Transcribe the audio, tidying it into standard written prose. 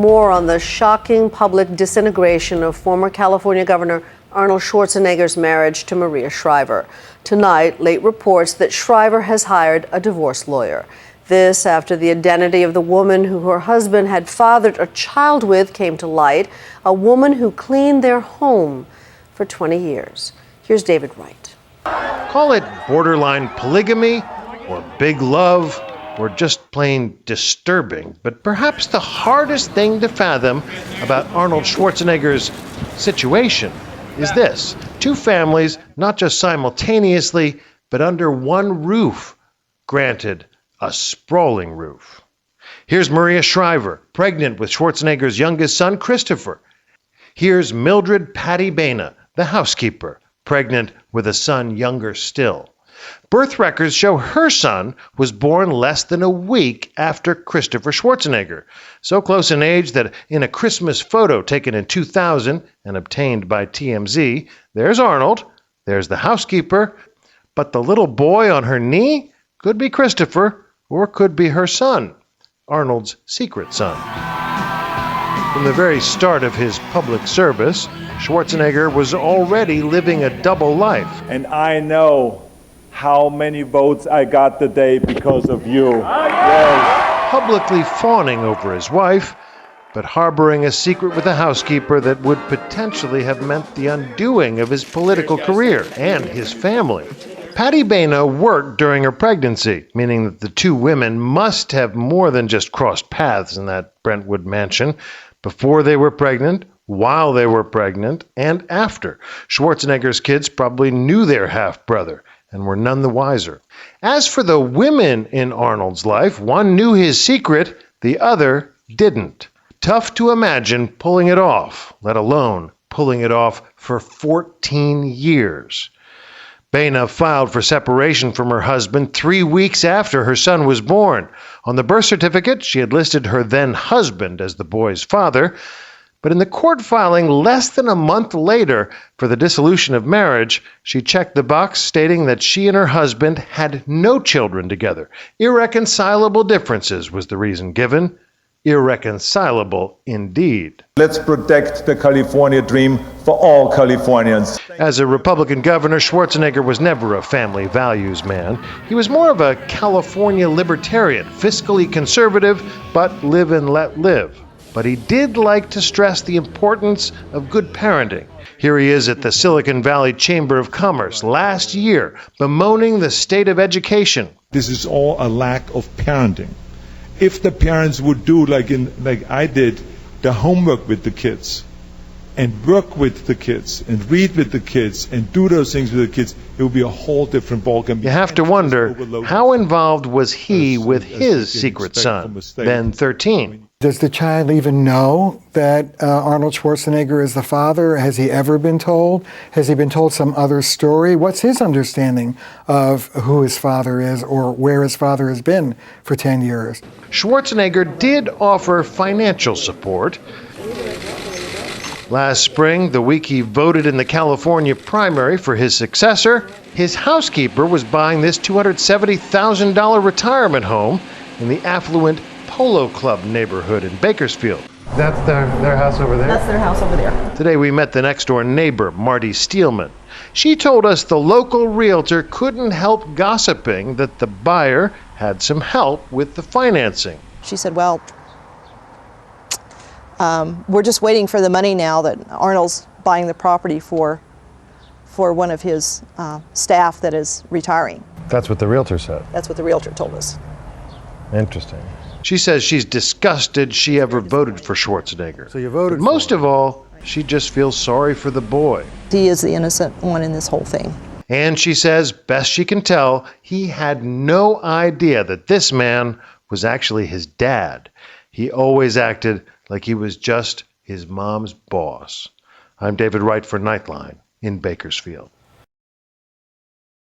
more on the shocking public disintegration of former California Governor Arnold Schwarzenegger's marriage to Maria Shriver. Tonight, late reports that Shriver has hired a divorce lawyer. This after the identity of the woman who her husband had fathered a child with came to light, a woman who cleaned their home for 20 years. Here's David Wright. Call it borderline polygamy or big love, or just plain disturbing. But perhaps the hardest thing to fathom about Arnold Schwarzenegger's situation is this: two families, not just simultaneously, but under one roof. Granted, a sprawling roof. Here's Maria Shriver, pregnant with Schwarzenegger's youngest son, Christopher. Here's Mildred Baena, the housekeeper, pregnant with a son younger still. Birth records show her son was born less than a week after Christopher Schwarzenegger, so close in age that in a Christmas photo taken in 2000 and obtained by TMZ, there's Arnold, there's the housekeeper, but the little boy on her knee could be Christopher or could be her son, Arnold's secret son. From the very start of his public service, Schwarzenegger was already living a double life. And I know how many votes I got today because of you. Yes. Publicly fawning over his wife, but harboring a secret with a housekeeper that would potentially have meant the undoing of his political career and his family. Baena worked during her pregnancy, meaning that the two women must have more than just crossed paths in that Brentwood mansion before they were pregnant, while they were pregnant, and after. Schwarzenegger's kids probably knew their half-brother and were none the wiser. As for the women in Arnold's life, one knew his secret, the other didn't. Tough to imagine pulling it off, let alone pulling it off for 14 years. Baena filed for separation from her husband 3 weeks after her son was born. On the birth certificate, she had listed her then husband as the boy's father, but in the court filing less than a month later for the dissolution of marriage, she checked the box stating that she and her husband had no children together. Irreconcilable differences was the reason given. Irreconcilable indeed. Let's protect the California dream for all Californians. As a Republican governor, Schwarzenegger was never a family values man. He was more of a California libertarian, fiscally conservative, but live and let live. But he did like to stress the importance of good parenting. Here he is at the Silicon Valley Chamber of Commerce last year, bemoaning the state of education. This is all a lack of parenting. If the parents would do like I did, the homework with the kids, and work with the kids, and read with the kids, and do those things with the kids, it would be a whole different ballgame. You have to wonder, how involved was he with his secret son, then 13? Does the child even know that Arnold Schwarzenegger is the father? Has he ever been told? Has he been told some other story? What's his understanding of who his father is or where his father has been for 10 years? Schwarzenegger did offer financial support. Last spring, the week he voted in the California primary for his successor, his housekeeper was buying this $270,000 retirement home in the affluent Polo Club neighborhood in Bakersfield. That's their house over there? That's their house over there. Today we met the next-door neighbor, Marty Steelman. She told us the local realtor couldn't help gossiping that the buyer had some help with the financing. She said, well, we're just waiting for the money now that Arnold's buying the property for one of his staff that is retiring. That's what the realtor said? That's what the realtor told us. Interesting. She says she's disgusted she ever voted for Schwarzenegger. So you voted but most of all, she just feels sorry for the boy. He is the innocent one in this whole thing. And she says, best she can tell, he had no idea that this man was actually his dad. He always acted like he was just his mom's boss. I'm David Wright for Nightline in Bakersfield.